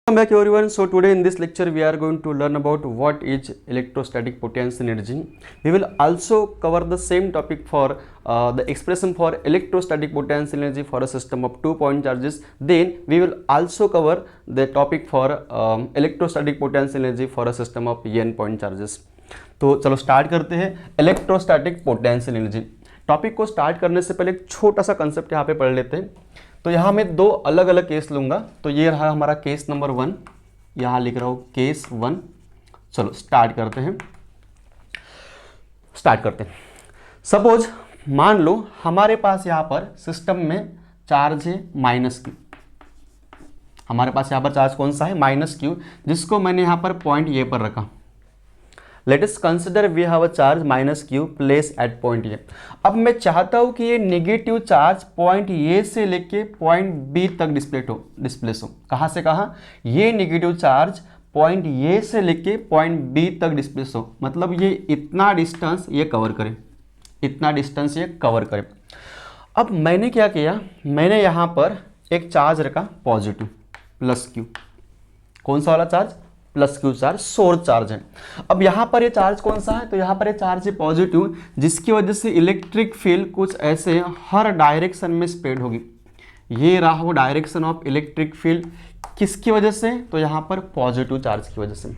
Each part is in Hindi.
Welcome back everyone. So today in this lecture we are going to learn about what is electrostatic potential energy. We will also cover the same topic for the expression for electrostatic potential energy for a system of 2-point charges. Then we will also cover the topic for electrostatic potential energy for a system of n-point charges. तो चलो स्टार्ट करते हैं इलेक्ट्रोस्टैटिक पोटेंशियल एनर्जी। टॉपिक को स्टार्ट करने से पहले एक छोटा सा कंसेप्ट यहाँ पे पढ़ लेते हैं। तो यहाँ मैं दो अलग अलग केस लूँगा। तो ये रहा हमारा केस नंबर 1, यहाँ लिख रहा हूँ केस 1। चलो स्टार्ट करते हैं। सपोज मान लो हमारे पास यहाँ पर सिस्टम में चार्ज है -q। हमारे पास यहाँ पर चार्ज कौन सा है -q, जिसको मैंने यहाँ पर पॉइंट ए पर रखा। Let us consider we have a charge -q place at point A. अब मैं चाहता हूं कि ये नेगेटिव चार्ज पॉइंट ए से लेके पॉइंट बी तक डिस्प्लेस हो। कहां से कहां? ये नेगेटिव चार्ज पॉइंट ए से लेके पॉइंट बी तक डिस्प्लेस हो, मतलब ये इतना डिस्टेंस ये कवर करे, अब मैंने क्या किया, मैंने यहां पर एक चार्ज रखा पॉजिटिव +q। कौन सा वाला charge? +q charge, source charge है। अब यहाँ पर ये चार्ज कौन सा है? तो यहाँ पर ये चार्ज है पॉजिटिव, जिसकी वजह से इलेक्ट्रिक फील्ड कुछ ऐसे हर डायरेक्शन में स्प्रेड होगी। ये रहा वो डायरेक्शन ऑफ इलेक्ट्रिक फील्ड, किसकी वजह से? तो यहाँ पर पॉजिटिव चार्ज की वजह से।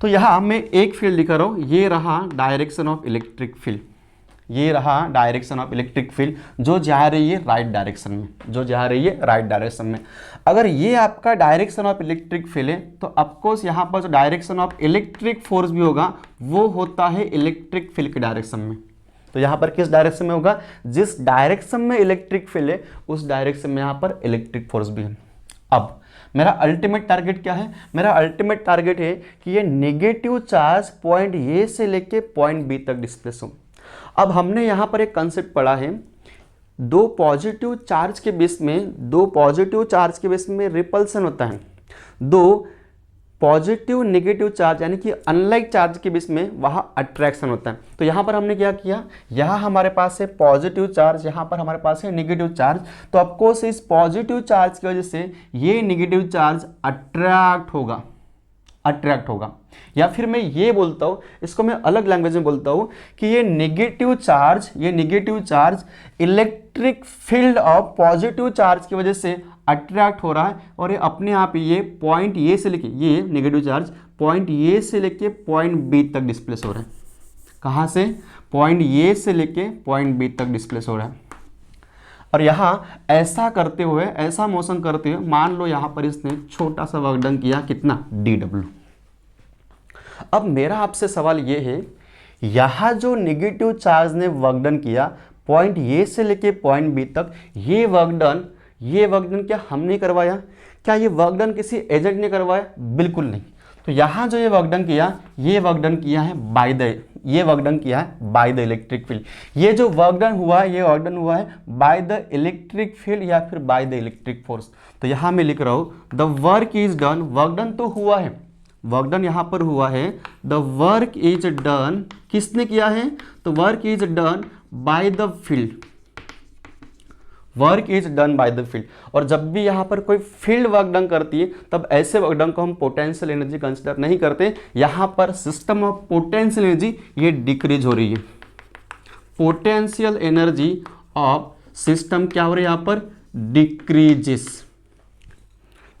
तो यहाँ मैं एक फील्ड लिखा रहा हूँ, ये रहा डायरेक्शन ऑफ इलेक्ट्रिक फील्ड, ये रहा डायरेक्शन ऑफ इलेक्ट्रिक फील्ड जो जा रही है राइट डायरेक्शन में, अगर ये आपका डायरेक्शन ऑफ इलेक्ट्रिक फील्ड है तो ऑफकोर्स यहाँ पर जो डायरेक्शन ऑफ इलेक्ट्रिक फोर्स भी होगा वो होता है इलेक्ट्रिक फील्ड के डायरेक्शन में। तो यहाँ पर किस डायरेक्शन में होगा? जिस डायरेक्शन में इलेक्ट्रिक फील्ड है उस डायरेक्शन में यहाँ पर इलेक्ट्रिक फोर्स भी है। अब मेरा अल्टीमेट टारगेट क्या है? मेरा अल्टीमेट टारगेट है कि ये नेगेटिव चार्ज पॉइंट ए से लेके पॉइंट बी तक डिस्प्लेस हो। अब हमने यहाँ पर एक कंसेप्ट पढ़ा है, दो पॉजिटिव चार्ज के बीच में रिपल्सन होता है, दो पॉजिटिव नेगेटिव चार्ज यानी कि अनलाइक चार्ज के बीच में वहाँ अट्रैक्शन होता है। तो यहाँ पर हमने क्या किया, यहाँ हमारे पास है पॉजिटिव चार्ज, यहाँ पर हमारे पास है नेगेटिव चार्ज। तो ऑफकोर्स इस पॉजिटिव चार्ज की वजह से ये नेगेटिव चार्ज अट्रैक्ट होगा, या फिर मैं ये बोलता हूँ, इसको मैं अलग लैंग्वेज में बोलता हूँ कि ये negative charge electric field of positive charge की वजह से अट्रैक्ट हो रहा है, और ये अपने आप ये पॉइंट ए से लेके, ये नेगेटिव चार्ज पॉइंट ए से लेके पॉइंट बी तक डिस्प्लेस हो रहा है। कहाँ से? पॉइंट ए से लेके पॉइंट बी तक डिस्प्लेस हो रहा है। और यहाँ ऐसा मोशन करते हुए मान लो यहाँ पर इसने छोटा सा वर्क डन किया, कितना? dw। अब मेरा आपसे सवाल ये है, यहाँ जो नेगेटिव चार्ज ने वर्क डन किया पॉइंट ए से लेके पॉइंट बी तक, ये वर्क डन क्या हमने करवाया? क्या ये वर्क डन किसी एजेंट ने करवाया? बिल्कुल नहीं। तो यहाँ जो ये वर्क डन किया है बाय द इलेक्ट्रिक फील्ड। ये जो वर्क डन हुआ है बाय द इलेक्ट्रिक फील्ड या फिर बाय द इलेक्ट्रिक फोर्स। तो यहाँ मैं लिख रहा हूँ the work is done, work done तो हुआ है, वर्क डन यहाँ पर हुआ है, द वर्क इज डन, किसने किया है? तो work is done by the field, और जब भी यहाँ पर कोई फील्ड वर्क डन करती है तब ऐसे वर्क डन को हम पोटेंशियल एनर्जी कंसिडर नहीं करते। यहाँ पर सिस्टम ऑफ पोटेंशियल एनर्जी ये डिक्रीज हो रही है, पोटेंशियल एनर्जी ऑफ सिस्टम क्या हो रही है यहाँ पर? डिक्रीजेस।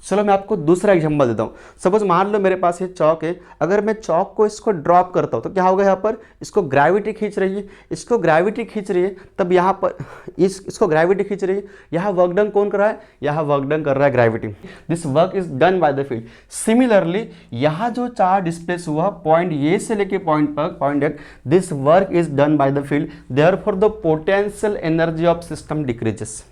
चलो मैं आपको दूसरा एग्जांपल देता हूँ। सपोज मान लो मेरे पास ये चौक है, अगर मैं चौक को इसको ड्रॉप करता हूँ तो क्या होगा? यहाँ पर इसको ग्रेविटी खींच रही है, तब यहाँ पर इसको ग्रेविटी खींच रही है। यहाँ वर्क डन कौन कर रहा है? यहाँ वर्क डन कर रहा है gravity. This work is done by the field. Similarly यहाँ जो चार्ज डिस्प्लेस हुआ पॉइंट ए से लेके point at, this work is done by the field, therefore the potential energy of system decreases.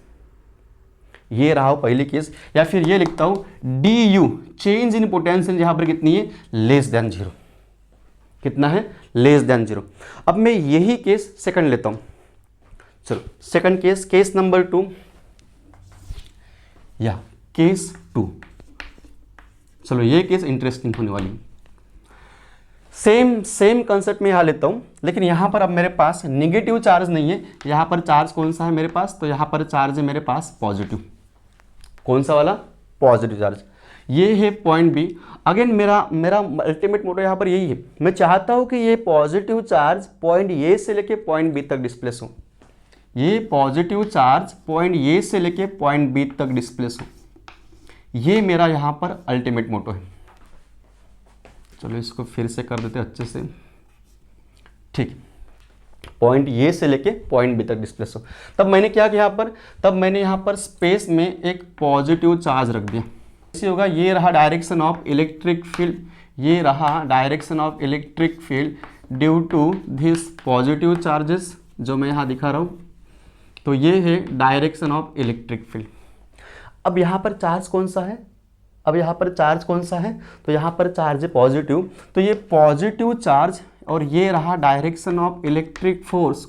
ये रहा पहली केस। या फिर ये लिखता हूं du, चेंज इन पोटेंशियल यहाँ पर कितनी है? <0। कितना है? <0। अब मैं यही केस सेकंड लेता हूं। चलो सेकंड केस नंबर 2, या केस 2। चलो ये केस इंटरेस्टिंग होने वाली है। सेम कंसेप्ट में यहाँ लेता हूं, लेकिन यहाँ पर अब मेरे पास नेगेटिव चार्ज नहीं है। यहाँ पर चार्ज कौन सा है मेरे पास? तो यहाँ पर चार्ज है मेरे पास पॉजिटिव। कौन सा वाला? Positive charge. ये है पॉइंट बी। अगेन मेरा मेरा अल्टीमेट मोटो यहाँ पर यही है, मैं चाहता हूँ कि ये पॉजिटिव चार्ज पॉइंट ए से लेके पॉइंट बी तक डिस्प्लेस हो, ये पॉजिटिव चार्ज पॉइंट ए से लेके पॉइंट बी तक डिस्प्लेस हो, ये मेरा यहाँ पर अल्टीमेट मोटो है। चलो इसको फिर से कर देते अच्छे से, ठीक, पॉइंट ए से लेके पॉइंट बी तक डिस्प्लेस हो। तब मैंने क्या किया यहाँ पर, तब मैंने यहाँ पर स्पेस में एक पॉजिटिव चार्ज रख दिया। ऐसे होगा, ये रहा डायरेक्शन ऑफ इलेक्ट्रिक फील्ड, ये रहा direction of electric field due to this positive charges जो मैं यहाँ दिखा रहा हूँ। तो ये है डायरेक्शन ऑफ इलेक्ट्रिक फील्ड। अब यहाँ पर चार्ज कौन सा है, अब यहाँ पर चार्ज कौन सा है, तो यहाँ पर चार्ज है पॉजिटिव। तो ये पॉजिटिव चार्ज और ये रहा डायरेक्शन ऑफ इलेक्ट्रिक फोर्स,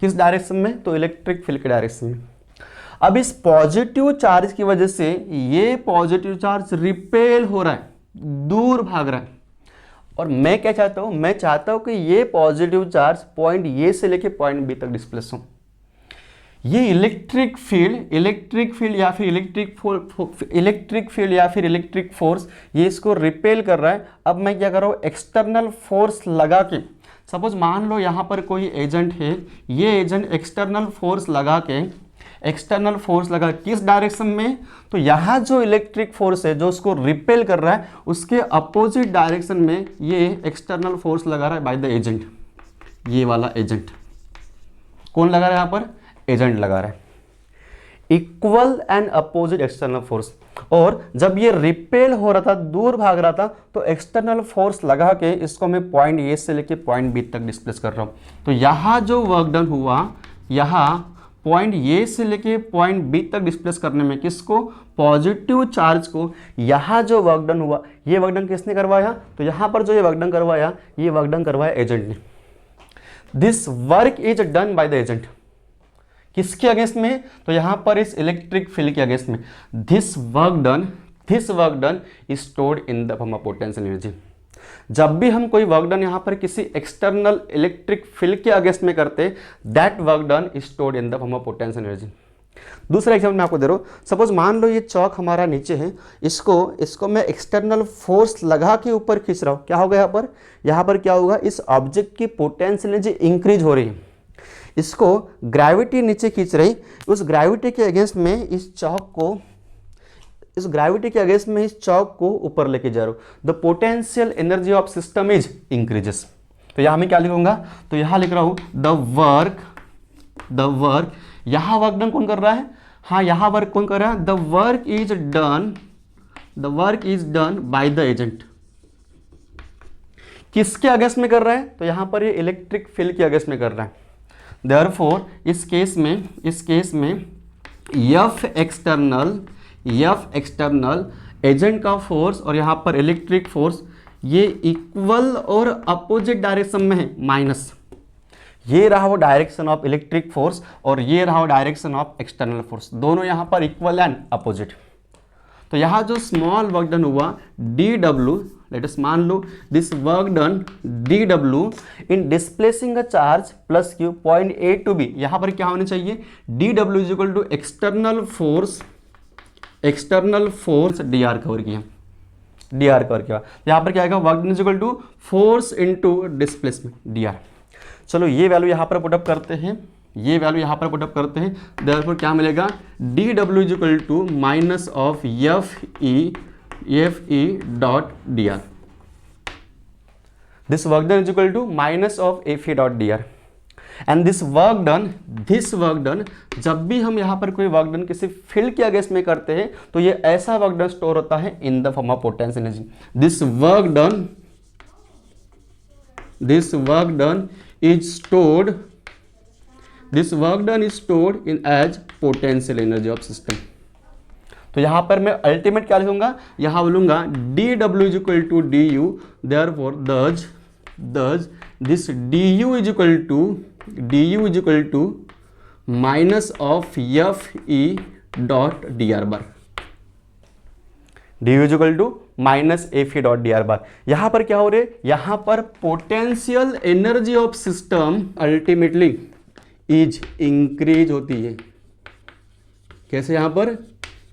किस डायरेक्शन में, तो इलेक्ट्रिक फील्ड के डायरेक्शन में। अब इस पॉजिटिव चार्ज की वजह से ये पॉजिटिव चार्ज रिपेल हो रहा है, दूर भाग रहा है, और मैं क्या चाहता हूँ, मैं चाहता हूँ कि ये पॉजिटिव चार्ज पॉइंट ए से लेके पॉइंट बी तक डिस्प्लेस हो। ये इलेक्ट्रिक फील्ड या फिर इलेक्ट्रिक फोर्स ये इसको रिपेल कर रहा है। अब मैं क्या कर रहा हूँ, एक्सटर्नल फोर्स लगा के, सपोज मान लो यहाँ पर कोई एजेंट है, ये एजेंट एक्सटर्नल फोर्स लगा किस डायरेक्शन में, तो यहाँ जो इलेक्ट्रिक फोर्स है जो उसको रिपेल कर रहा है उसके अपोजिट डायरेक्शन में ये एक्सटर्नल फोर्स लगा रहा है बाय द एजेंट। ये वाला एजेंट कौन लगा रहा है, यहाँ पर एजेंट लगा रहा है, equal and opposite external force. और जब ये रिपेल हो रहा था, दूर भाग रहा था, तो एक्सटर्नल फोर्स लगा के इसको मैं पॉइंट ए से लेके पॉइंट बी तक डिस्प्लेस कर रहा हूँ। तो यहाँ जो वर्क डन हुआ, यहाँ पॉइंट ए से लेके पॉइंट बी तक डिस्प्लेस करने में किसको, पॉजिटिव चार्ज को, यहाँ जो वर्क डन हुआ, ये वर्क डन किसने करवाया, तो यहाँ पर जो ये वर्क डन करवाया, ये वर्क डन करवाया एजेंट ने। This work is done by the agent, किसके अगेंस्ट में, तो यहां पर इस इलेक्ट्रिक फील्ड के अगेंस्ट में। This work done is stored in the form of potential energy. जब भी हम कोई वर्क डन यहां पर किसी एक्सटर्नल इलेक्ट्रिक फील्ड के अगेंस्ट में करते, that work done is stored in the form of potential energy. दूसरा एग्जाम्पल मैं आपको दे रहा हूँ, सपोज मान लो ये चौक हमारा नीचे है, इसको मैं एक्सटर्नल फोर्स लगा के ऊपर खींच रहा हूँ, क्या होगा यहाँ पर क्या होगा, इस ऑब्जेक्ट की पोटेंशियल एनर्जी इंक्रीज हो रही है, इसको ग्रेविटी नीचे खींच रही, उस ग्रेविटी के अगेंस्ट में इस चौक को ऊपर लेके जा रहा हूँ। The potential energy of system is increases. तो यहाँ मैं क्या लिखूंगा, तो यहाँ लिख रहा हूँ द वर्क, यहाँ वर्क डन कौन कर रहा है, हाँ यहाँ वर्क कौन कर रहा है, the work is done by the agent. किसके अगेंस्ट में कर रहा है, तो यहाँ पर ये इलेक्ट्रिक फील्ड के अगेंस्ट में कर रहा है। देयरफॉर इस केस में F एक्सटर्नल एजेंट का फोर्स और यहाँ पर इलेक्ट्रिक फोर्स ये इक्वल और अपोजिट डायरेक्शन में है, माइनस। ये रहा वो डायरेक्शन ऑफ इलेक्ट्रिक फोर्स और ये रहा वो डायरेक्शन ऑफ एक्सटर्नल फोर्स, दोनों यहाँ पर इक्वल एंड अपोजिट। तो यहाँ जो स्मॉल वर्क डन हुआ dW, लेट अस मान लो this work done dW in displacing a charge plus Q point A to B, यहाँ पर क्या होना चाहिए, dW is equal to external force dr cover किया, यहाँ पर क्या आएगा, work done is equal to force into displacement dr। चलो ये वैल्यू यहाँ पर पुटअप करते हैं, देयरफॉर क्या मिलेगा, dW is equal to minus of Fe dot dr, this work done is equal to minus of Fe dot dr। And this work done जब भी हम यहाँ पर कोई वर्क डन किसी फील्ड के अगेंस्ट में करते हैं तो ये ऐसा वर्क डन स्टोर होता है in the form of potential energy. This work done is stored in as potential energy of system. तो यहाँ पर मैं अल्टीमेट क्या लिखूंगा, यहाँ बोलूंगा dW is equal to du, therefore thus this du is equal to minus of Fe dot dr bar, du is equal to minus Fe dot dr bar. यहाँ पर क्या हो रहे, यहाँ पर potential energy of system ultimately is increase होती है, कैसे, यहाँ पर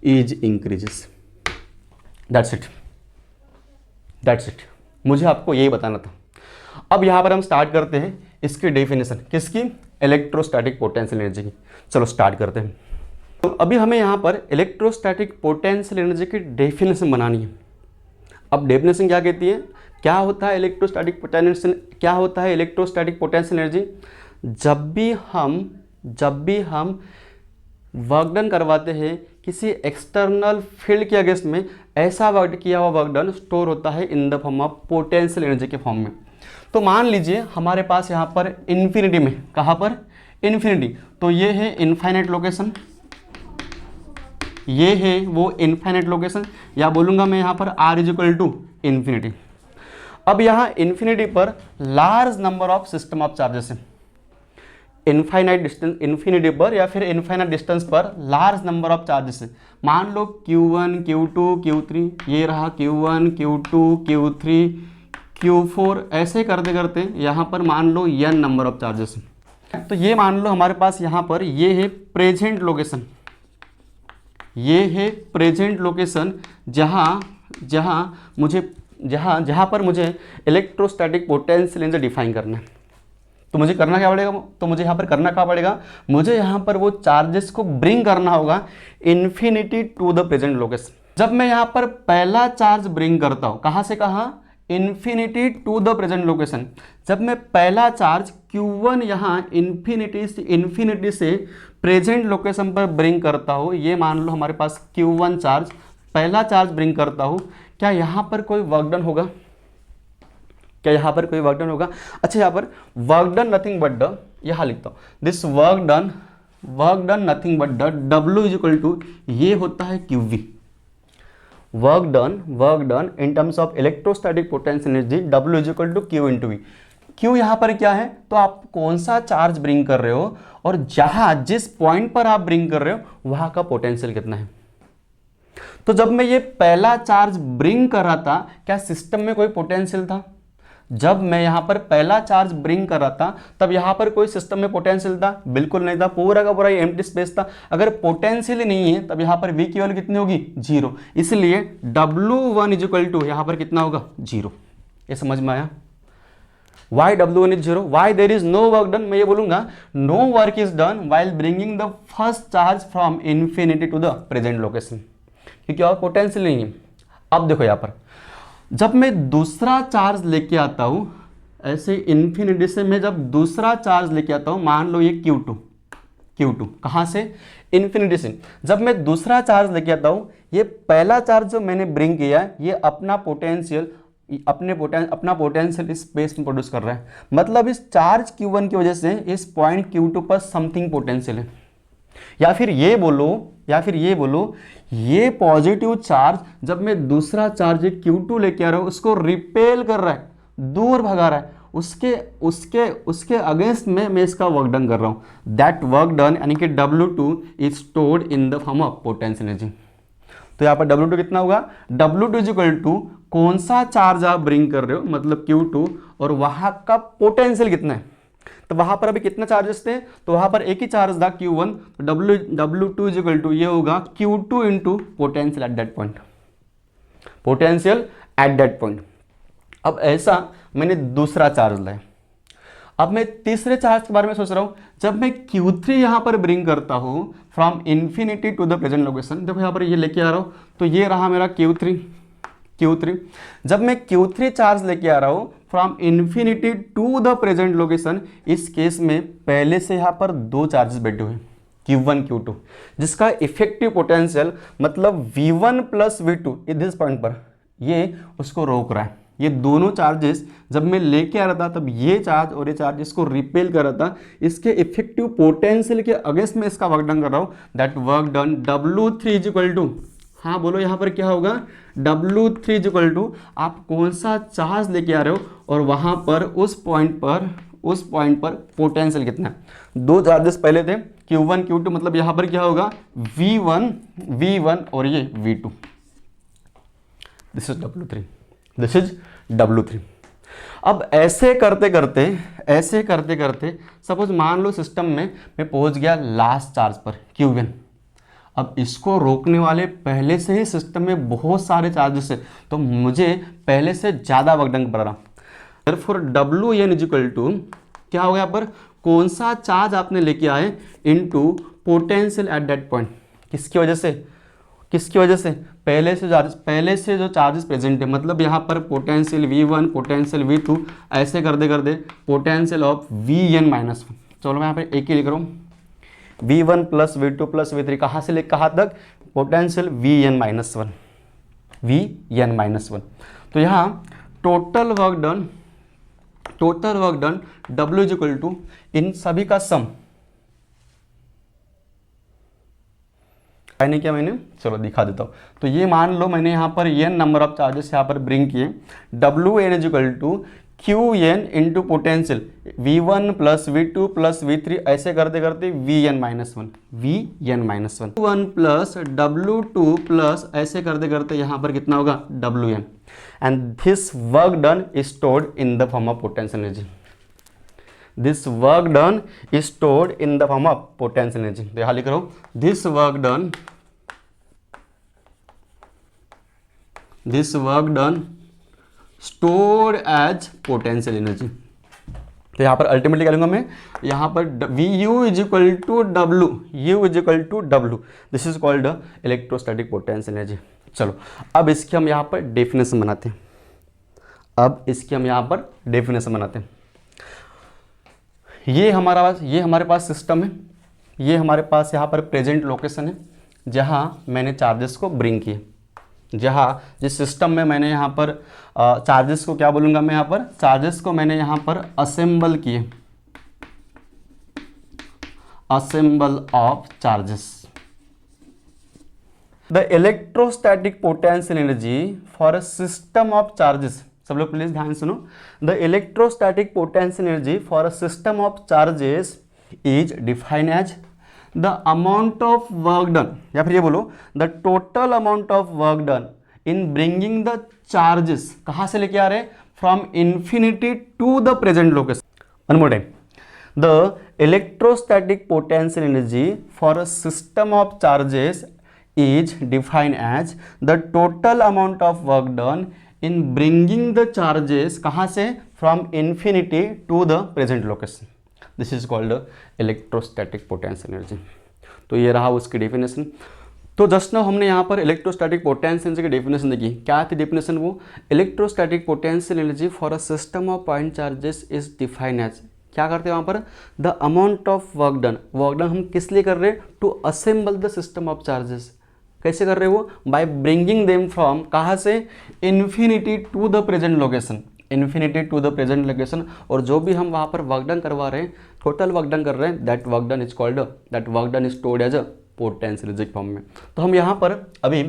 is increases. That's it, that's it, मुझे आपको यही बताना था। अब यहाँ पर हम स्टार्ट करते हैं इसकी डेफिनेशन, किसकी, इलेक्ट्रोस्टैटिक पोटेंशियल एनर्जी की। चलो स्टार्ट करते हैं। तो अभी हमें यहाँ पर इलेक्ट्रोस्टैटिक पोटेंशियल एनर्जी की डेफिनेशन बनानी है। अब डेफिनेशन क्या कहती है, क्या होता है इलेक्ट्रोस्टैटिक पोटेंशियल, क्या होता है इलेक्ट्रोस्टैटिक पोटेंशियल एनर्जी? जब भी हम वर्क डन करवाते हैं किसी एक्सटर्नल फील्ड के अगेंस्ट में, ऐसा वर्क किया हुआ वर्क डन स्टोर होता है in the form of potential energy के फॉर्म में। तो मान लीजिए हमारे पास यहाँ पर इन्फिनिटी में, कहाँ पर, इन्फिनिटी, तो ये है इनफाइनाइट लोकेशन, ये है वो इनफाइनाइट लोकेशन, या बोलूँगा मैं यहाँ पर r is equal to infinity. अब यहाँ इन्फिनिटी पर large number of system of charges है, इनफाइनाइट डिस्टेंस, इन्फिनिटी पर या फिर इनफाइनाइट डिस्टेंस पर लार्ज नंबर ऑफ चार्जेस है। मान लो Q1, Q2, Q3, ये रहा Q1, Q2, Q3, Q4, ऐसे करते करते यहाँ पर मान लो n नंबर ऑफ चार्जेस है। तो ये मान लो हमारे पास यहाँ पर ये है प्रेजेंट लोकेशन, ये है प्रेजेंट लोकेशन जहाँ पर मुझे इलेक्ट्रोस्टैटिक पोटेंशियल एनर्जी डिफाइन करना है। तो मुझे करना क्या पड़ेगा, तो मुझे यहाँ पर करना क्या पड़ेगा, मुझे यहाँ पर वो चार्जेस को ब्रिंग करना होगा infinity to the present location. जब मैं यहाँ पर पहला चार्ज ब्रिंग करता हूँ, कहाँ से कहाँ, infinity to the present location. जब मैं पहला चार्ज Q1 यहाँ इन्फिनिटी से प्रेजेंट लोकेशन पर ब्रिंग करता हूँ, ये मान लो हमारे पास Q1 चार्ज, पहला चार्ज ब्रिंग करता हूँ, क्या यहाँ पर कोई वर्क डन होगा, क्या यहाँ पर कोई वर्क डन होगा? अच्छा, यहाँ पर work done nothing but the, यहाँ लिखता हूँ this work done nothing but the W is equal to, ये होता है QV, work done in terms of electrostatic potential energy W is equal to Q into V। Q यहाँ पर क्या है, तो आप कौन सा चार्ज ब्रिंग कर रहे हो और जहाँ जिस पॉइंट पर आप ब्रिंग कर रहे हो वहाँ का पोटेंशियल कितना है। तो जब मैं ये पहला चार्ज ब्रिंग कर रहा था, क्या सिस्टम में कोई पोटेंशियल था? जब मैं यहाँ पर पहला चार्ज ब्रिंग कर रहा था तब यहाँ पर कोई सिस्टम में पोटेंशियल था? बिल्कुल नहीं था, पूरा का पूरा एम्प्टी स्पेस था। अगर पोटेंशियल ही नहीं है तब यहाँ पर V की वैल्यू कितनी होगी, 0। इसलिए W1 इज इक्वल टू यहाँ पर कितना होगा, 0। ये समझ में आया? Why W1 is 0? Why there is no work done? मैं ये बोलूंगा no work is done while bringing the first charge from infinity to the present location, क्योंकि और पोटेंशियल नहीं है। अब देखो यहाँ पर जब मैं दूसरा चार्ज लेके आता हूँ, ऐसे इन्फिनिटी से मैं जब दूसरा चार्ज लेके आता हूँ, मान लो ये Q2 कहाँ से, इन्फिनिटी से। जब मैं दूसरा चार्ज लेके आता हूँ, ये पहला चार्ज जो मैंने ब्रिंग किया है, ये अपना पोटेंशियल इस स्पेस में प्रोड्यूस कर रहा है। मतलब इस चार्ज Q1 की वजह से इस पॉइंट Q2 पर समथिंग पोटेंशियल है। या फिर ये बोलो ये पॉजिटिव चार्ज जब मैं दूसरा चार्ज Q2 लेके आ रहा हूँ, उसको रिपेल कर रहा है, दूर भगा रहा है, उसके अगेंस्ट में मैं इसका वर्क डन कर रहा हूँ। दैट वर्क डन यानी कि W2 is stored in the form of potential energy. तो यहाँ पर W2 कितना होगा, W2 इज इक्वल टू कौन सा चार्ज आप ब्रिंग कर रहे हो, मतलब Q2, और वहाँ का पोटेंशियल कितना है। तो वहाँ पर अभी कितना चार्जेस थे, तो वहाँ पर एक ही चार्ज था Q1, तो W2 इज इक्वल टू ये होगा Q2 into potential at that point, potential at that point. अब ऐसा मैंने दूसरा चार्ज लाया। अब मैं तीसरे चार्ज के बारे में सोच रहा हूँ। जब मैं Q3 यहाँ पर ब्रिंग करता हूँ from infinity to the present location, देखो यहाँ पर ये लेके आ रहा हूँ, तो ये रहा मेरा Q3। जब मैं Q3 चार्ज लेके आ रहा हूँ from infinity to the present location, इस केस में पहले से यहाँ पर दो चार्जेस बैठे हुए Q1 Q2, जिसका इफेक्टिव पोटेंशियल मतलब V1 प्लस V2 इस पॉइंट पर ये उसको रोक रहा है। ये दोनों चार्जेस जब मैं लेके आ रहा था तब ये चार्ज और ये चार्ज इसको रिपेल कर रहा था, इसके इफेक्टिव पोटेंशियल के अगेंस्ट में इसका वर्क डन कर रहा हूँ। That work done W3 is equal to, हाँ बोलो यहाँ पर क्या होगा, W3 इज इक्वल टू आप कौन सा चार्ज लेके आ रहे हो और वहाँ पर उस पॉइंट पर पोटेंशियल कितना है। दो चार्जेस पहले थे Q1 Q2, मतलब यहाँ पर क्या होगा V1 और ये V2। This is W3। अब ऐसे करते करते सपोज मान लो सिस्टम में मैं पहुंच गया लास्ट चार्ज पर Q1। अब इसको रोकने वाले पहले से ही सिस्टम में बहुत सारे चार्जेस है, तो मुझे पहले से ज़्यादा वर्क डन पड़ रहा। Therefore Wn इजिकल टू क्या होगा यहाँ पर, कौन सा चार्ज आपने लेके आए into potential at that point. किसकी वजह से, किसकी वजह से, पहले से जो चार्जेस प्रेजेंट है, मतलब यहाँ पर पोटेंशियल V1 पोटेंशियल V2 ऐसे कर दे potential of Vn minus one. चलो मैं यहाँ पर एक ही लिख रहा हूँ, V1 plus V2 plus V3 कहाँ से ले कहाँ तक, potential Vn minus one, Vn minus one. तो यहाँ total work done W is equal to इन सभी का सम, नहीं किया मैंने, चलो दिखा देता हूँ। तो ये मान लो मैंने यहाँ पर n नंबर ऑफ चार्जेस यहाँ पर ब्रिंग किए, Wn is equal to Qn into potential V1 plus V2 plus V3 ऐसे करते Vn minus one, Vn minus one, Q1 plus W2 plus ऐसे करते यहाँ पर कितना होगा Wn, and this work done is stored in the form of potential energy. This work done is stored in the form of potential energy. तो यहाँ लिख रहा हूँ, this work done stored as potential energy. तो यहाँ पर अल्टीमेटली क्या लूँगा मैं, यहाँ पर Vu is equal to W, U is equal to W, this is called electrostatic potential energy. चलो अब इसकी हम यहाँ पर डेफिनेशन बनाते हैं, ये हमारे पास सिस्टम है, ये हमारे पास यहाँ पर प्रेजेंट लोकेशन है जहाँ मैंने चार्जेस को ब्रिंग किए, जिस सिस्टम में मैंने यहाँ पर चार्जेस को क्या बोलूँगा मैं, यहाँ पर चार्जेस को मैंने यहाँ पर असेंबल किए, assemble of charges. The electrostatic potential energy for a system of charges, सब लोग प्लीज ध्यान सुनो, the electrostatic potential energy for a system of charges is defined as the amount of work done, या फिर ये बोलो the total amount of work done in bringing the charges, कहाँ से लेके आ रहे हैं, from infinity to the present location. One more time, the electrostatic potential energy for a system of charges is defined as the total amount of work done in bringing the charges कहाँ से, from infinity to the present location, this is called electrostatic potential energy। तो ये रहा उसकी डेफिनेशन। तो जस्ट नाउ हमने यहाँ पर इलेक्ट्रोस्टैटिक पोटेंशियल एनर्जी की डेफिनेशन देखी, क्या थी डेफिनेशन, वो electrostatic potential energy for a system of point charges is defined as, क्या करते हैं वहाँ पर, the amount of work done हम किस लिए कर रहे हैं, to assemble the system of charges. कैसे कर रहे हो, बाय ब्रिंगिंग देम फ्रॉम कहाँ से, infinity to the present location, infinity to the present location. और जो भी हम वहाँ पर वर्क डन करवा रहे हैं, टोटल वर्क डन कर रहे हैं, that work done is called, that work done is stored as a potential energy form में। तो हम यहाँ पर अभी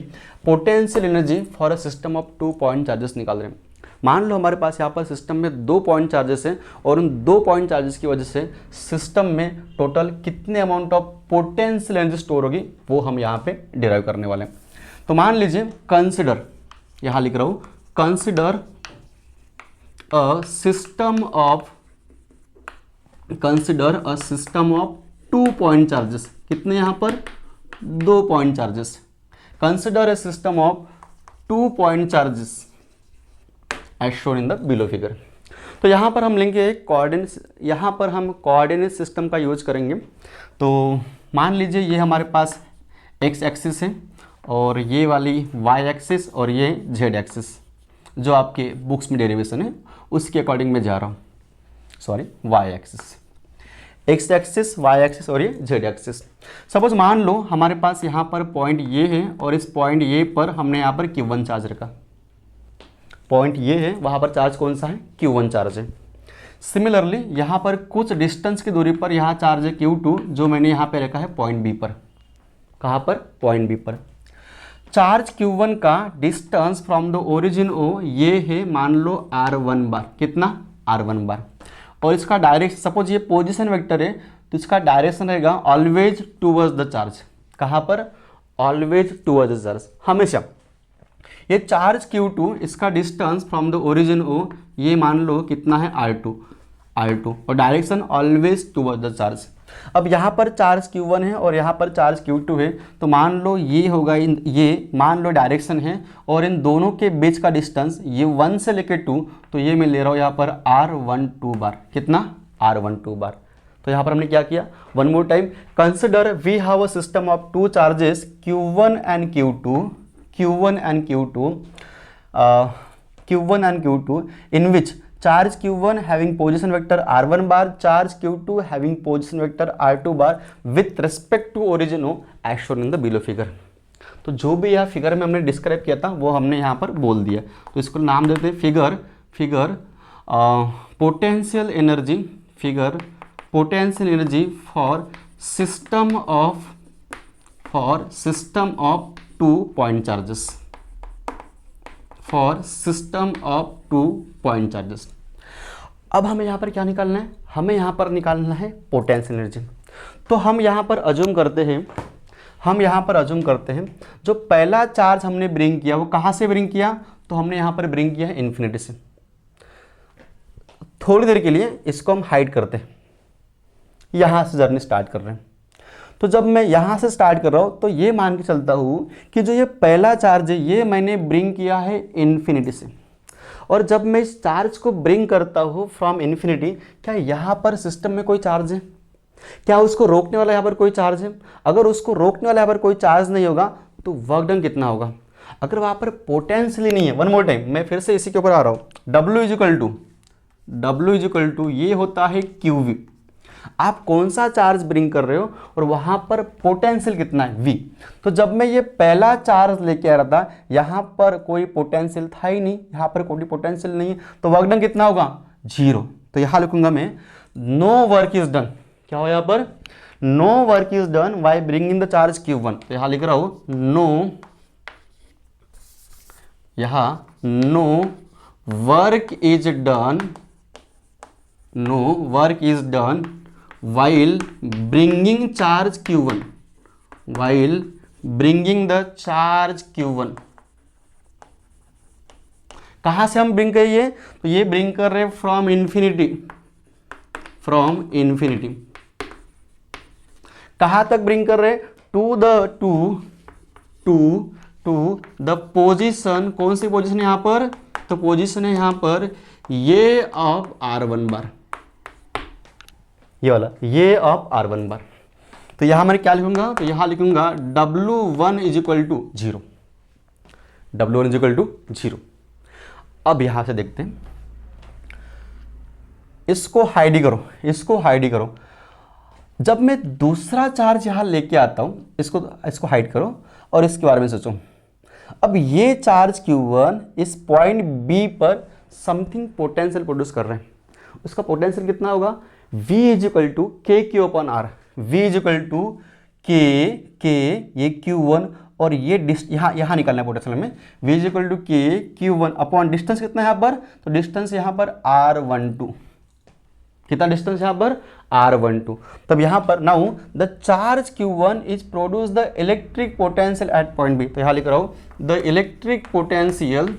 potential energy for a system of 2 point charges निकाल रहे हैं। मान लो हमारे पास यहाँ पर सिस्टम में 2 पॉइंट चार्जेस हैं, और उन 2 पॉइंट चार्जेस की वजह से सिस्टम में टोटल कितने amount of potential energy store होगी, वो हम यहाँ पे डिराइव करने वाले हैं। तो मान लीजिए कंसिडर, यहाँ लिख रहा हूँ, consider a system of 2 point charges, कितने यहाँ पर, 2 point charges. Consider a system of 2 point charges as shown in the below figure. तो यहाँ पर हम लेंगे कोऑर्डिनेट, यहाँ पर हम कोऑर्डिनेट सिस्टम का यूज करेंगे। तो मान लीजिए ये हमारे पास एक्स एक्सिस है, और ये वाली वाई एक्सिस, और ये जेड एक्सिस, जो आपके बुक्स में डेरिवेशन है उसके अकॉर्डिंग मैं जा रहा हूँ, sorry Y axis, X axis, Y axis और ये जेड एक्सिस। सपोज मान लो हमारे पास यहाँ पर पॉइंट ये है, और इस पॉइंट ये पर हमने यहाँ पर Q1 चार्ज रखा, पॉइंट ये है, वहाँ पर चार्ज कौन सा है, Q1 चार्ज है। सिमिलरली यहाँ पर कुछ डिस्टेंस की दूरी पर यहाँ चार्ज है Q2, जो मैंने यहाँ पे रखा है पॉइंट बी पर, कहाँ पर, पॉइंट बी पर। चार्ज Q1 का distance from the origin O ये है, मान लो R1 बार, कितना, R1 बार। और इसका डायरेक्शन, सपोज ये पोजीशन वेक्टर है, तो इसका डायरेक्शन रहेगा ऑलवेज टूवर्ड्स द चार्ज, कहाँ पर, ऑलवेज टूवर्ड्स द चार्ज, हमेशा। ये चार्ज Q2, इसका distance from the origin O ये मान लो कितना है, R2, और direction always towards the charge. अब यहाँ पर चार्ज Q1 है और यहाँ पर चार्ज Q2 है, तो मान लो ये होगा, ये मान लो डायरेक्शन है और इन दोनों के बीच का डिस्टेंस ये 1 से लेकर 2, तो ये मैं ले रहा हूँ यहाँ पर R12 बार। कितना? R12 बार। तो यहाँ पर हमने क्या किया, one more time, consider we have a system of two charges Q1 and Q2 in which charge Q1 having position vector R1 bar, charge Q2 having position vector R2 bar with respect to origin as shown in the below figure। तो जो भी यहाँ फिगर में हमने डिस्क्राइब किया था वो हमने यहाँ पर बोल दिया, तो इसको नाम देते हैं figure potential energy for system of 2 point charges, अब हमें यहाँ पर क्या निकालना है, हमें यहाँ पर निकालना है पोटेंशियल एनर्जी। तो हम यहाँ पर अज्यूम करते हैं जो पहला चार्ज हमने ब्रिंग किया वो कहाँ से ब्रिंग किया, तो हमने यहाँ पर ब्रिंग किया है इन्फिनिटी से। थोड़ी देर के लिए इसको हम हाइड करते हैं, यहाँ से जर्नी स्टार्ट कर रहे हैं। तो जब मैं यहाँ से स्टार्ट कर रहा हूँ तो ये मान के चलता हूँ कि जो ये पहला चार्ज है ये मैंने ब्रिंग किया है इन्फिनिटी से, और जब मैं इस चार्ज को ब्रिंग करता हूँ फ्रॉम इन्फिनिटी, क्या यहाँ पर सिस्टम में कोई चार्ज है? क्या उसको रोकने वाला यहाँ पर कोई चार्ज है? अगर उसको रोकने वाला यहाँ पर कोई चार्ज नहीं होगा तो वर्क डन कितना होगा? अगर वहाँ पर पोटेंशियल नहीं है, वन मोर टाइम मैं फिर से इसी के ऊपर आ रहा हूँ, W इजिकल टू ये होता है QV। आप कौन सा चार्ज ब्रिंग कर रहे हो और वहां पर पोटेंशियल कितना है, V। तो जब मैं ये पहला चार्ज लेके आ रहा था यहाँ पर कोई पोटेंशियल था ही नहीं, यहाँ पर कोई पोटेंशियल नहीं है, तो वर्क डन कितना होगा? 0। तो यहाँ लिखूंगा मैं नो वर्क इज डन। क्या हो यहाँ पर? No work is done by bringing the charge Q1। तो यहाँ लिख रहा हूँ no work is done while bringing the charge Q1। कहां से हम ब्रिंग करिए, तो ये ब्रिंग कर रहे फ्रॉम इन्फिनिटी। कहां तक ब्रिंग कर रहे? To the position. कौन सी पोजीशन यहां पर? तो पोजीशन है यहां पर ये ऑफ R1 बार, ये वाला ये ऑफ R1 बार। तो यहां मैं क्या लिखूंगा? तो यहां लिखूंगा W1 इजिकल टू 0। अब यहां से देखते हैं, इसको हाइड ही करो। जब मैं दूसरा चार्ज यहां लेके आता हूं, इसको हाइड करो और इसके बारे में सोचो। अब ये चार्ज Q1 इस पॉइंट B पर समथिंग पोटेंशियल प्रोड्यूस कर रहे हैं, उसका पोटेंशियल कितना होगा? V is equal to KQ upon R। V is equal to K ये Q1 और ये यहाँ निकालना है पोटेंशियल में। V is equal to KQ1 upon distance कितना है यहाँ पर? तो डिस्टेंस यहाँ पर R12। कितना डिस्टेंस यहाँ पर? R12। तब यहाँ पर now the charge Q1 is produce the electric potential at point B। तो यहाँ लिख रहा हूँ द इलेक्ट्रिक पोटेंशियल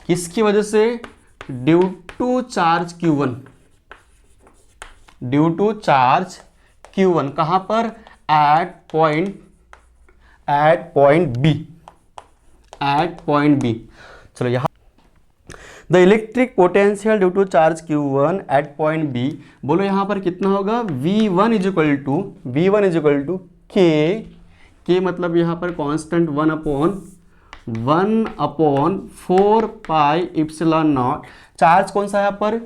किसकी वजह से? ड्यू टू चार्ज Q1 कहां पर? At point B। चलो यहां the electric potential due to charge Q1 at point B, बोलो यहां पर कितना होगा? V1 इजिकल टू K मतलब यहां पर constant 1/4 pi epsilon not. Charge कौन सा है यहाँ पर?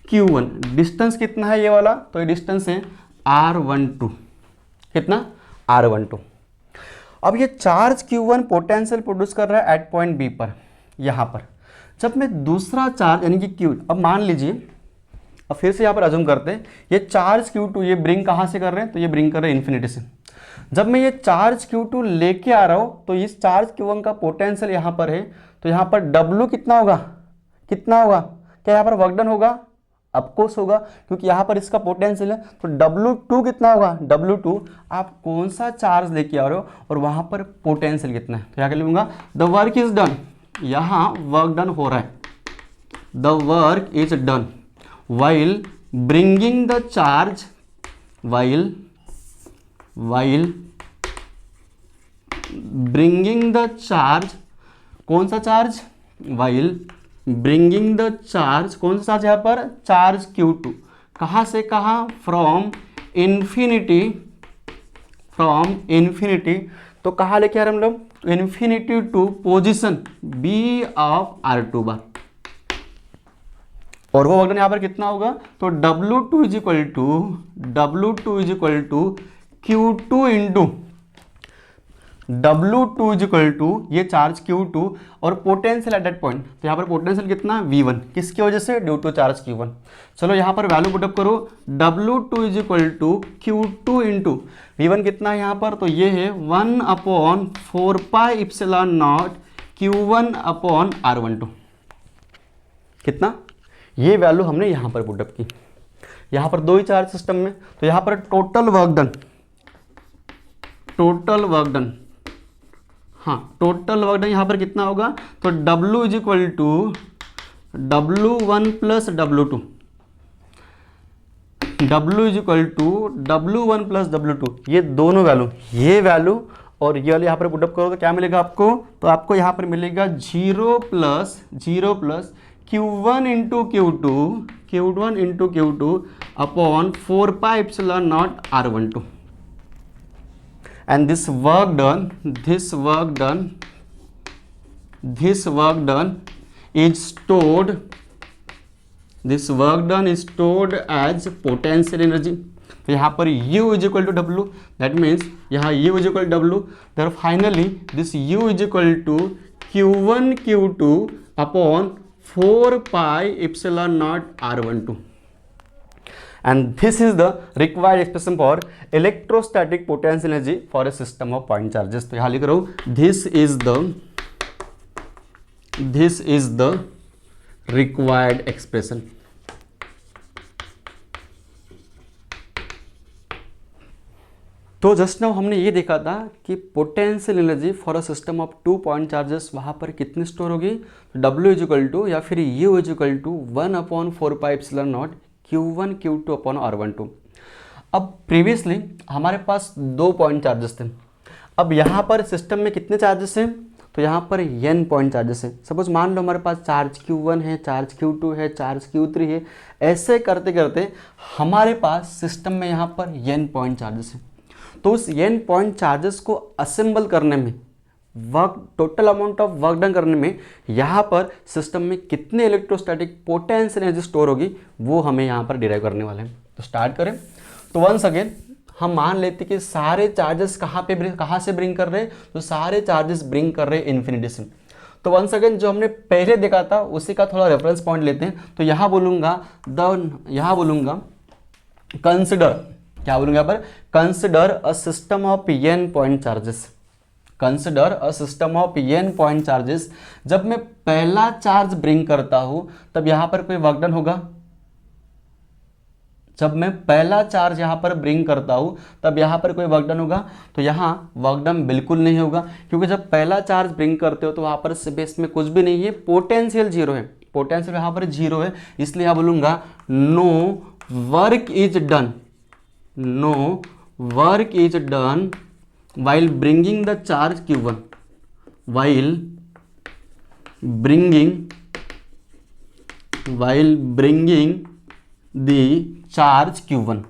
Q1। डिस्टेंस कितना है ये वाला? तो ये डिस्टेंस है R12। कितना? R12। अब ये चार्ज Q1 पोटेंशियल प्रोड्यूस कर रहा है एट पॉइंट B पर, यहाँ पर। जब मैं दूसरा चार्ज यानी कि Q, अब मान लीजिए, अब फिर से यहाँ पर अज्यूम करते हैं ये चार्ज Q2 ये ब्रिंग कहाँ से कर रहे हैं? तो ये ब्रिंग कर रहे हैं इन्फिनिटी से। जब मैं ये चार्ज Q2 लेके आ रहा हूँ तो इस चार्ज Q1 का पोटेंशियल यहाँ पर है, तो यहाँ पर W कितना होगा? क्या यहाँ पर वर्क डन होगा? ऑफकोर्स होगा, क्योंकि यहाँ पर इसका पोटेंशियल है। तो W2 कितना होगा? W2 आप कौन सा चार्ज लेके आ रहे हो और वहाँ पर पोटेंशियल कितना है? तो यहाँ लिखूंगा द वर्क इज डन। यहाँ वर्क डन हो रहा है, the work is done while bringing the charge, while bringing the charge, कौन सा charge, while bringing the charge, कौन सा चार्ज यहाँ पर, चार्ज Q2, कहाँ से कहाँ, फ्रॉम इन्फिनिटी, तो कहाँ लेके आ रहे हम लोग, infinity to position B of R2 bar, और वो वर्क डन यहाँ पर कितना होगा, तो W2 is equal to Q2 into W2 is equal to ये चार्ज Q2 और पोटेंशियल एट दैट पॉइंट, तो यहाँ पर पोटेंशियल कितना V1, किसकी वजह से, ड्यू टू चार्ज Q1। चलो यहाँ पर वैल्यू पुटअप करो, W2 is equal to Q2 into V1 कितना है यहाँ पर, तो ये है 1/4 pi epsilon naught Q1 upon R12, कितना, ये वैल्यू हमने यहाँ पर पुटअप की। यहाँ पर दो ही चार्ज सिस्टम में, तो यहाँ पर टोटल वर्क डन, हाँ टोटल वर्क डन यहाँ पर कितना होगा, तो W is equal to W1 plus W2, W is equal to W1 plus W2, ये दोनों वैल्यू, ये वैल्यू और ये वाले यहाँ पर पुटअप करो तो क्या मिलेगा आपको, तो आपको यहाँ पर मिलेगा 0 plus Q1 into Q2 upon 4 pi epsilon not R12, and this work done is stored as potential energy। तो यहाँ पर U is equal to W, that means यहाँ U is equal to W, therefore finally this U is equal to Q1 Q2 upon 4 pi epsilon naught R12, and this is the required expression for electrostatic potential energy for a system of point charges। तो यहाँ लिख रहा हूँ this is the required expression। तो जस्ट नाउ हमने ये देखा था कि potential energy for a system of 2 point charges वहाँ पर कितनी स्टोर होगी, W इज इक्वल टू या फिर U is equal to 1/4 pi epsilon naught Q1 Q2 upon R12। अब प्रीवियसली हमारे पास 2 पॉइंट चार्जेस थे, अब यहाँ पर सिस्टम में कितने चार्जेस हैं, तो यहाँ पर n पॉइंट चार्जेस हैं। सपोज मान लो हमारे पास चार्ज Q1 है, चार्ज Q2 है, चार्ज Q3 है, ऐसे करते करते हमारे पास सिस्टम में यहाँ पर n पॉइंट चार्जेस हैं। तो उस n पॉइंट चार्जेस को असेंबल करने में, work total amount of work done करने में यहाँ पर सिस्टम में कितने इलेक्ट्रोस्टैटिक पोटेंशियल एनर्जी स्टोर होगी वो हमें यहाँ पर डिराइव करने वाले हैं। तो स्टार्ट करें। तो वंस अगेन हम मान लेते कि सारे चार्जेस कहाँ से ब्रिंग कर रहे हैं, तो सारे चार्जेस ब्रिंग कर रहे हैं इन्फिनिटी से। तो वंस अगेन जो हमने पहले देखा था उसी का थोड़ा रेफरेंस पॉइंट लेते हैं। तो यहाँ बोलूँगा कंसिडर, क्या बोलूँगा यहाँ पर, consider a system of n point charges, consider a system of n point charges. जब मैं पहला चार्ज ब्रिंग करता हूं तब यहां पर कोई वर्क डन होगा, जब मैं पहला चार्ज यहां पर ब्रिंग करता हूं तब यहां पर कोई वर्क डन होगा, तो यहां वर्क डन बिल्कुल नहीं होगा, क्योंकि जब पहला चार्ज ब्रिंग करते हो तो वहां पर बेस में कुछ भी नहीं है, पोटेंशियल जीरो है, पोटेंशियल यहां पर जीरो है, इसलिए यहां बोलूंगा no work is done, no work is done while bringing the charge Q1, while bringing the charge Q1,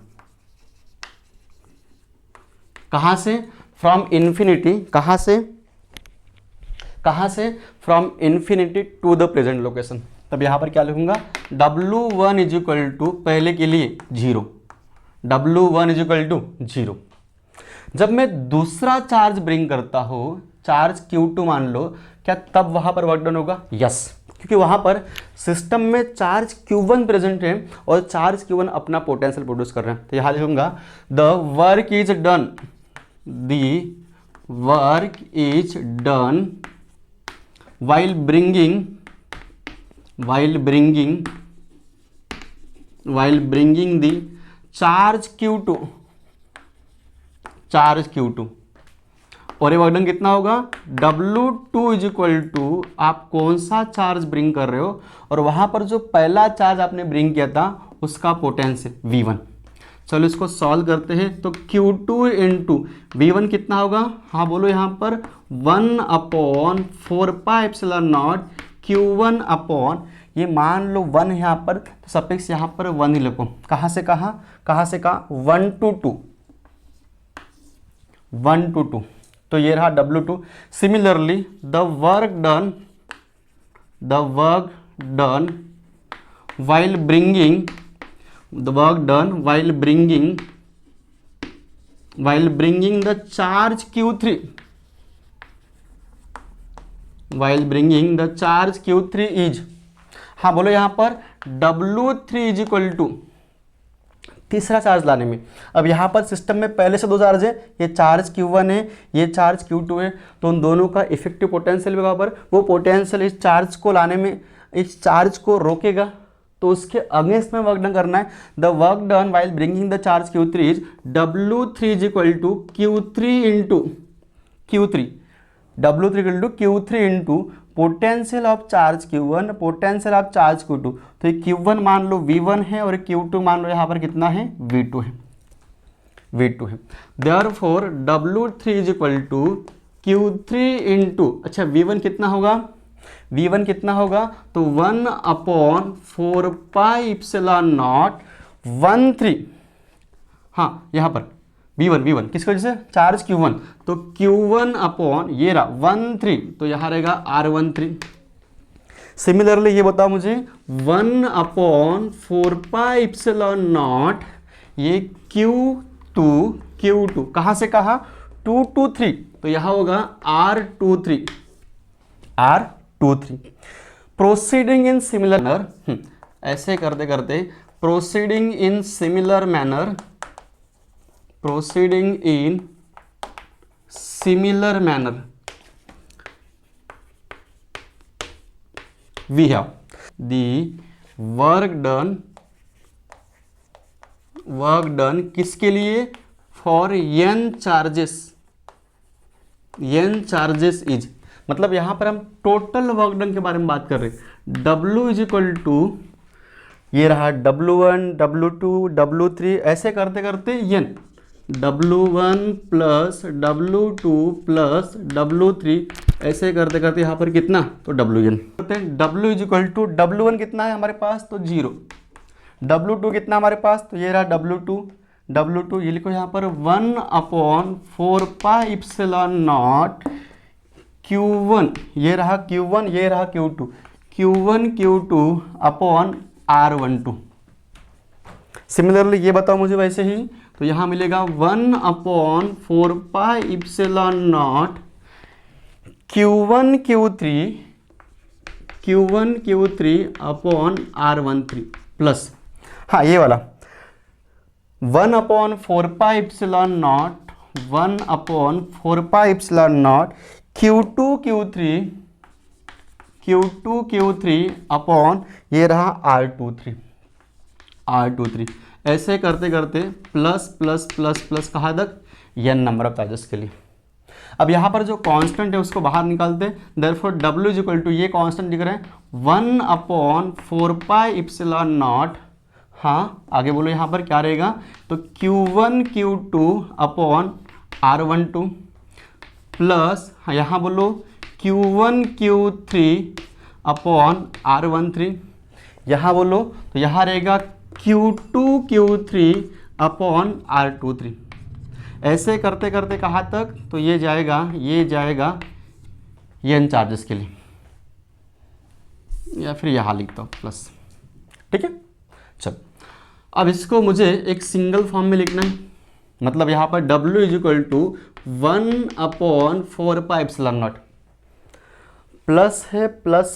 कहाँ से, फ्रॉम इन्फिनिटी, कहाँ से from infinity to the present location. तब यहाँ पर क्या लिखूंगा, W1 इज इक्वल टू पहले के लिए 0, W1 इज इक्वल टू 0। जब मैं दूसरा चार्ज ब्रिंग करता हूं, चार्ज Q2 मान लो, क्या तब वहां पर वर्क डन होगा, यस, क्योंकि वहां पर सिस्टम में चार्ज Q1 प्रेजेंट है और चार्ज Q1 अपना पोटेंशियल प्रोड्यूस कर रहे हैं। तो यहां लिखूंगा the work is done while bringing the charge Q2, और ये वर्क डन कितना होगा, W2 इज इक्वल टू आप कौन सा चार्ज ब्रिंग कर रहे हो और वहाँ पर जो पहला चार्ज आपने ब्रिंग किया था उसका पोटेंशियल V1। चलो इसको सॉल्व करते हैं। तो Q2 इंटू V1 कितना होगा, हाँ बोलो यहाँ पर 1/4πε0 Q1 अपॉन, ये मान लो 1 यहाँ पर, तो सफिक्स यहाँ पर 1 ही लिखो। कहाँ से कहाँ, 1 to 2, 1 to 2, तो ये रहा W2। Similarly the work done while bringing the charge Q3 is, हाँ बोलो यहाँ पर W3 इज इक्वल टू, तीसरा चार्ज लाने में। अब यहाँ पर सिस्टम में पहले से 2 चार्ज है, ये चार्ज Q1 है, ये चार्ज Q2 है, तो उन दोनों का इफेक्टिव पोटेंशियल बराबर, वो पोटेंशियल इस चार्ज को लाने में, इस चार्ज को रोकेगा, तो उसके अगेंस्ट में वर्क डन करना है। The work done while bringing the charge Q3 is W3 is equal to Q3 into potential of charge Q1 potential of charge Q2। तो ये Q1 मान लो V1 है और Q2 मान लो यहाँ पर कितना है, V2 है। Therefore W3 is equal to Q3 into, अच्छा V1 कितना होगा, तो 1/4πε0 हाँ यहाँ पर V1 किसकी वजह से, चार्ज Q1, तो Q1 अपॉन ये रहा 1/3, तो यहाँ रहेगा R13। सिमिलरली ये बताओ मुझे 1/4πε0 ये Q2 कहाँ से कहा, 2 to 3, तो यहाँ होगा R23। Proceeding in similar manner, ऐसे करते proceeding in similar manner we have the work done किसके लिए, फॉर n चार्जेस इज, मतलब यहाँ पर हम टोटल वर्क डन के बारे में बात कर रहे हैं। W इज इक्वल टू, ये रहा W1 W2 W3, ऐसे करते n, W1 plus W2 plus W3, ऐसे करते यहाँ पर कितना, तो WN। W is equal to W1 कितना है हमारे पास, तो 0, W2 कितना हमारे पास, तो ये रहा W2 ये लिखो यहाँ पर 1/4πε0 Q1, ये रहा Q2 अपॉन R12। सिमिलरली ये बताओ मुझे वैसे ही, तो यहाँ मिलेगा 1/4πε0 Q1 अपॉन R13 प्लस, हाँ ये वाला 1/4πε0 Q2 अपॉन ये रहा R23, ऐसे करते प्लस कहाँ तक, n नंबर ऑफ चार्जेस के लिए। अब यहाँ पर जो कांस्टेंट है उसको बाहर निकालते हैं। Therefore W is equal to, ये कांस्टेंट दिख रहा है 1/4πε0, हाँ आगे बोलो यहाँ पर क्या रहेगा, तो Q2 अपॉन R12 प्लस, हाँ यहाँ बोलो Q3 अपॉन R13, यहाँ बोलो तो यहाँ रहेगा Q3 अपॉन R23। ऐसे करते कहाँ तक, तो ये जाएगा n चार्जेस के लिए, या फिर यहाँ लिखता हूँ प्लस, ठीक है। चलो अब इसको मुझे एक सिंगल फॉर्म में लिखना है, मतलब यहाँ पर W is equal to 1/4πε0 plus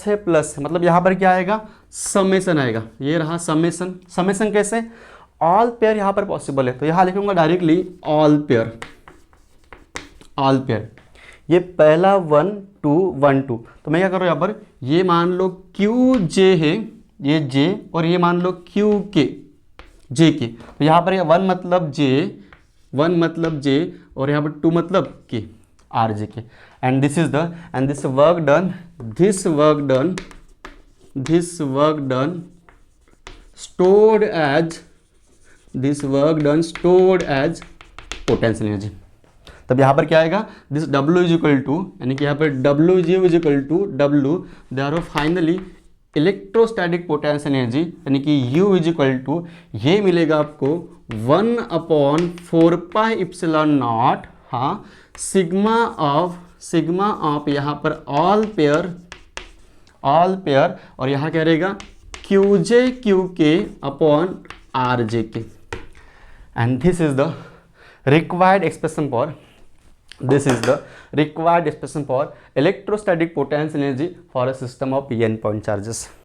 है, मतलब यहाँ पर क्या आएगा, समेसन आएगा, ये रहा समेसन कैसे, ऑल पेयर यहाँ पर पॉसिबल है, तो यहाँ लिखूंगा डायरेक्टली ऑल पेयर, ये पहला 1 2 1 2, तो मैं क्या कर रहा हूँ यहाँ पर, ये मान लो QJ है, ये J, और ये मान लो QK JK, तो यहाँ पर 1 मतलब J और यहाँ पर 2 मतलब K, R J K, and this is the end this work done stored as potential energy. तब यहाँ पर क्या आएगा, this W is equal to, यानी कि यहाँ पर WG is equal to W, therefore finally electrostatic potential energy यानी कि U इज इक्वल टू, ये मिलेगा आपको 1/4 पाई इप्सिलॉन नॉट, हाँ, सिग्मा ऑफ यहाँ पर ऑल पेयर और यहाँ क्या रहेगा QJ upon RJK, and this is the required expression for electrostatic potential energy for a system of n point charges.